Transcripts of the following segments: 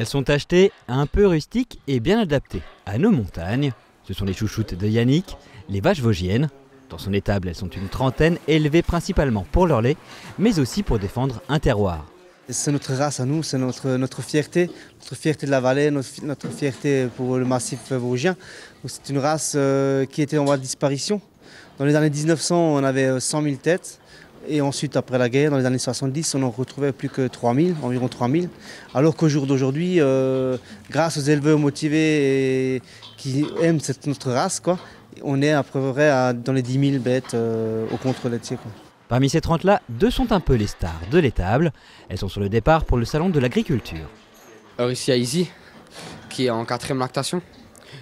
Elles sont achetées un peu rustiques et bien adaptées à nos montagnes. Ce sont les chouchoutes de Yannick, les vaches vosgiennes. Dans son étable, elles sont une trentaine, élevées principalement pour leur lait, mais aussi pour défendre un terroir. C'est notre race à nous, c'est notre fierté de la vallée, notre fierté pour le massif vosgien. C'est une race qui était en voie de disparition. Dans les années 1900, on avait 100 000 têtes. Et ensuite, après la guerre, dans les années 70, on n'en retrouvait plus que environ 3 000. Alors qu'au jour d'aujourd'hui, grâce aux éleveurs motivés et qui aiment notre race, on est à peu près dans les 10 000 bêtes au contrôle laitier. Parmi ces 30-là, 2 sont un peu les stars de l'étable. Elles sont sur le départ pour le salon de l'agriculture. Alors ici, il y a Izzy, qui est en 4e lactation,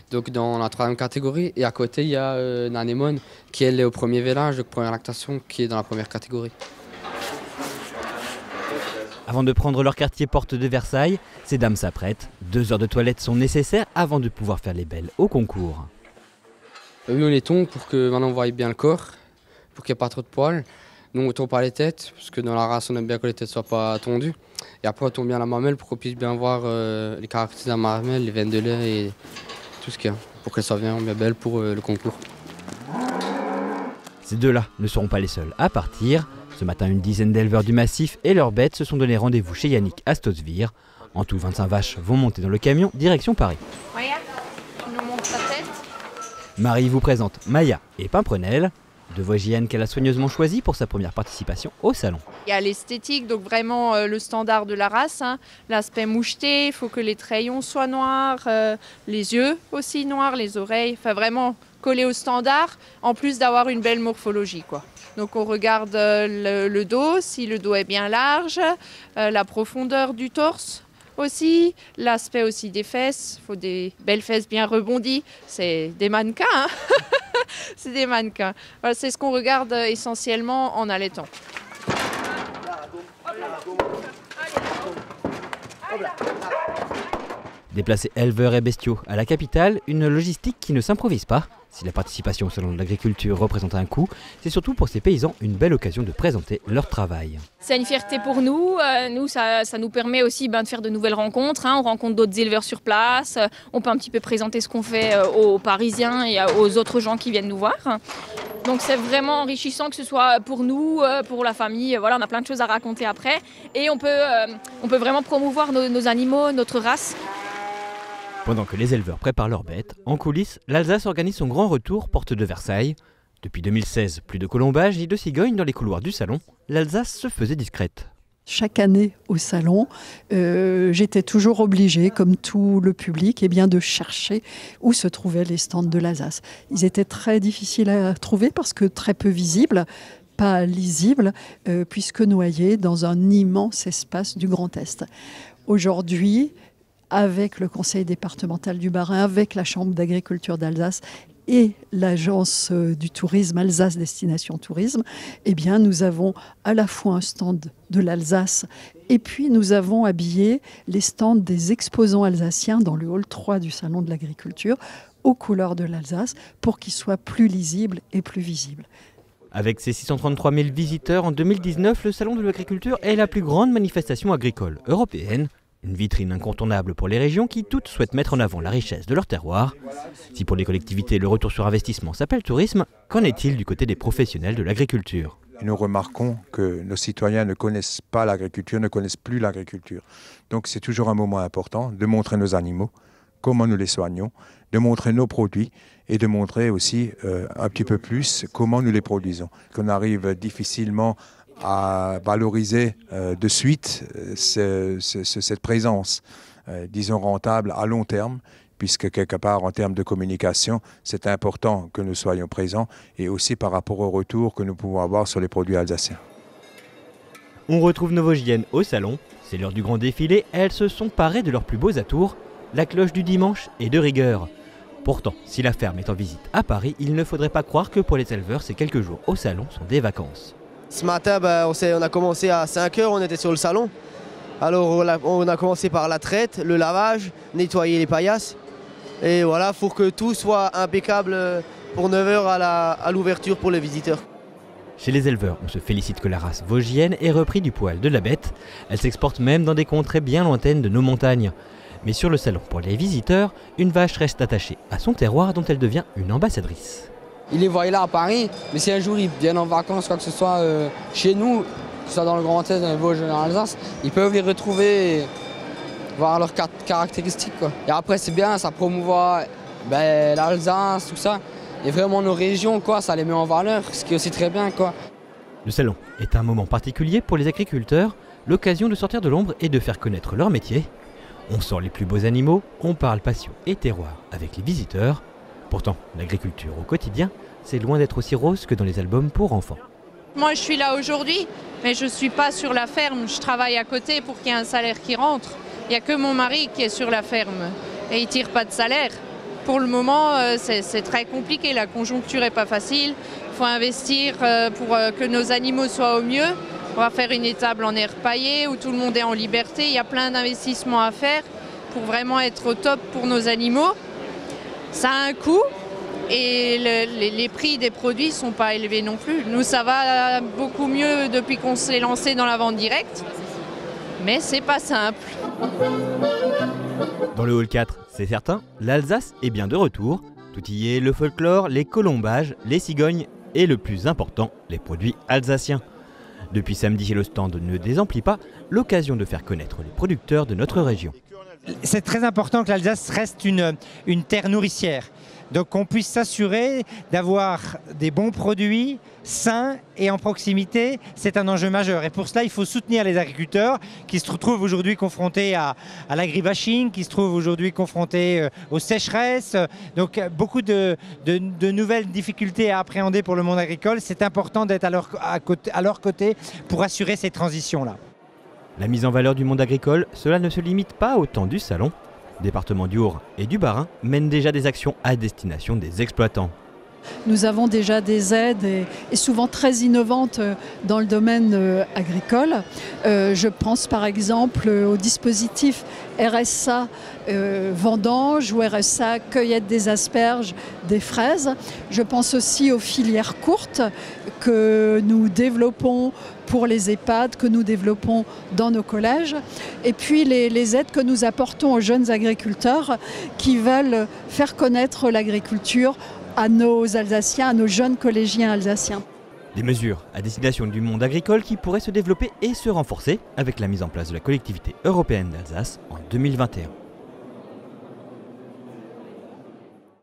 donc dans la 3e catégorie. Et à côté, il y a Nanémone, qui elle est au 1er vélage, donc 1re lactation, qui est dans la 1re catégorie. Avant de prendre leur quartier porte de Versailles, ces dames s'apprêtent. 2 heures de toilette sont nécessaires avant de pouvoir faire les belles au concours. Oui, on les tombe pour que maintenant on voie bien le corps, pour qu'il n'y ait pas trop de poils. Nous, on tombe pas les têtes, parce que dans la race, on aime bien que les têtes ne soient pas tondues. Et après, on tombe bien la mamelle pour qu'on puisse bien voir les caractéristiques de la mamelle, les veines de lait et tout ce qu'il y a, pour qu'elle soit bien belle pour le concours. Ces 2-là ne seront pas les seuls à partir. Ce matin, une dizaine d'éleveurs du massif et leurs bêtes se sont donné rendez-vous chez Yannick à Stosvir. En tout, 25 vaches vont monter dans le camion direction Paris. Maya, tu nous montres ta tête. Marie vous présente Maya et Pimprenelle, 2 vosgiennes qu'elle a soigneusement choisies pour sa première participation au salon. Il y a l'esthétique, donc vraiment le standard de la race, l'aspect moucheté, il faut que les trayons soient noirs, les yeux aussi noirs, les oreilles, enfin vraiment collé au standard, en plus d'avoir une belle morphologie, Donc on regarde le dos, si le dos est bien large, la profondeur du torse aussi, l'aspect aussi des fesses, il faut des belles fesses bien rebondies, c'est des mannequins, c'est des mannequins. Voilà, c'est ce qu'on regarde essentiellement en allaitant. Déplacer éleveurs et bestiaux à la capitale, une logistique qui ne s'improvise pas. Si la participation au salon de l'agriculture représente un coût, c'est surtout pour ces paysans une belle occasion de présenter leur travail. C'est une fierté pour nous. Ça nous permet aussi de faire de nouvelles rencontres. On rencontre d'autres éleveurs sur place. On peut un petit peu présenter ce qu'on fait aux Parisiens et aux autres gens qui viennent nous voir. Donc c'est vraiment enrichissant, que ce soit pour nous, pour la famille. Voilà, on a plein de choses à raconter après. Et on peut vraiment promouvoir nos animaux, notre race. Pendant que les éleveurs préparent leurs bêtes, en coulisses, l'Alsace organise son grand retour porte de Versailles. Depuis 2016, plus de colombages ni de cigognes dans les couloirs du salon, l'Alsace se faisait discrète. Chaque année au salon, j'étais toujours obligée, comme tout le public, de chercher où se trouvaient les stands de l'Alsace. Ils étaient très difficiles à trouver parce que très peu visibles, pas lisibles, puisque noyés dans un immense espace du Grand Est. Aujourd'hui, avec le conseil départemental du Bas-Rhin, avec la Chambre d'agriculture d'Alsace et l'agence du tourisme Alsace Destination Tourisme, nous avons à la fois un stand de l'Alsace et puis nous avons habillé les stands des exposants alsaciens dans le hall 3 du Salon de l'agriculture aux couleurs de l'Alsace pour qu'ils soient plus lisibles et plus visibles. Avec ses 633 000 visiteurs en 2019, le Salon de l'agriculture est la plus grande manifestation agricole européenne. Une vitrine incontournable pour les régions qui toutes souhaitent mettre en avant la richesse de leur terroir. Si pour les collectivités le retour sur investissement s'appelle tourisme, qu'en est-il du côté des professionnels de l'agriculture ? Nous remarquons que nos citoyens ne connaissent pas l'agriculture, ne connaissent plus l'agriculture. Donc c'est toujours un moment important de montrer nos animaux, comment nous les soignons, de montrer nos produits et de montrer aussi un petit peu plus comment nous les produisons. Qu'on arrive difficilement à valoriser de suite cette présence, disons rentable à long terme, puisque quelque part en termes de communication, c'est important que nous soyons présents et aussi par rapport au retour que nous pouvons avoir sur les produits alsaciens. On retrouve nos vosgiennes au salon, c'est l'heure du grand défilé, elles se sont parées de leurs plus beaux atours, la cloche du dimanche est de rigueur. Pourtant, si la ferme est en visite à Paris, il ne faudrait pas croire que pour les éleveurs, ces quelques jours au salon sont des vacances. Ce matin, on a commencé à 5 h, on était sur le salon. Alors on a commencé par la traite, le lavage, nettoyer les paillasses. Et voilà, pour que tout soit impeccable pour 9 h à l'ouverture pour les visiteurs. Chez les éleveurs, on se félicite que la race vosgienne ait repris du poil de la bête. Elle s'exporte même dans des contrées bien lointaines de nos montagnes. Mais sur le salon, pour les visiteurs, une vache reste attachée à son terroir dont elle devient une ambassadrice. Ils les voient là à Paris, mais si un jour ils viennent en vacances, quoi que ce soit chez nous, que ce soit dans le Grand Est, dans les Vosges, en Alsace, ils peuvent les retrouver et voir leurs caractéristiques, quoi. Et après c'est bien, ça promouvoit l'Alsace, tout ça, et vraiment nos régions, quoi, ça les met en valeur, ce qui est aussi très bien, quoi. Le salon est un moment particulier pour les agriculteurs, l'occasion de sortir de l'ombre et de faire connaître leur métier. On sort les plus beaux animaux, on parle passion et terroir avec les visiteurs. Pourtant, l'agriculture au quotidien, c'est loin d'être aussi rose que dans les albums pour enfants. Moi, je suis là aujourd'hui, mais je ne suis pas sur la ferme. Je travaille à côté pour qu'il y ait un salaire qui rentre. Il n'y a que mon mari qui est sur la ferme et il ne tire pas de salaire. Pour le moment, c'est très compliqué. La conjoncture n'est pas facile. Il faut investir pour que nos animaux soient au mieux. On va faire une étable en air paillé où tout le monde est en liberté. Il y a plein d'investissements à faire pour vraiment être au top pour nos animaux. Ça a un coût et les prix des produits ne sont pas élevés non plus. Nous, ça va beaucoup mieux depuis qu'on s'est lancé dans la vente directe, mais c'est pas simple. Dans le hall 4, c'est certain, l'Alsace est bien de retour. Tout y est, le folklore, les colombages, les cigognes et le plus important, les produits alsaciens. Depuis samedi, le stand ne désemplit pas, l'occasion de faire connaître les producteurs de notre région. C'est très important que l'Alsace reste une terre nourricière. Donc qu'on puisse s'assurer d'avoir des bons produits sains et en proximité, c'est un enjeu majeur. Et pour cela, il faut soutenir les agriculteurs qui se trouvent aujourd'hui confrontés à l'agribashing, qui se trouvent aujourd'hui confrontés aux sécheresses. Donc beaucoup de nouvelles difficultés à appréhender pour le monde agricole. C'est important d'être à leur côté pour assurer ces transitions-là. La mise en valeur du monde agricole, cela ne se limite pas au temps du salon. Départements du Haut-Rhin et du Bas-Rhin mènent déjà des actions à destination des exploitants. Nous avons déjà des aides et souvent très innovantes dans le domaine agricole. Je pense par exemple au dispositif RSA vendange ou RSA cueillette des asperges, des fraises. Je pense aussi aux filières courtes que nous développons pour les EHPAD, que nous développons dans nos collèges. Et puis les aides que nous apportons aux jeunes agriculteurs qui veulent faire connaître l'agriculture à nos Alsaciens, à nos jeunes collégiens alsaciens. Des mesures à destination du monde agricole qui pourraient se développer et se renforcer avec la mise en place de la collectivité européenne d'Alsace en 2021.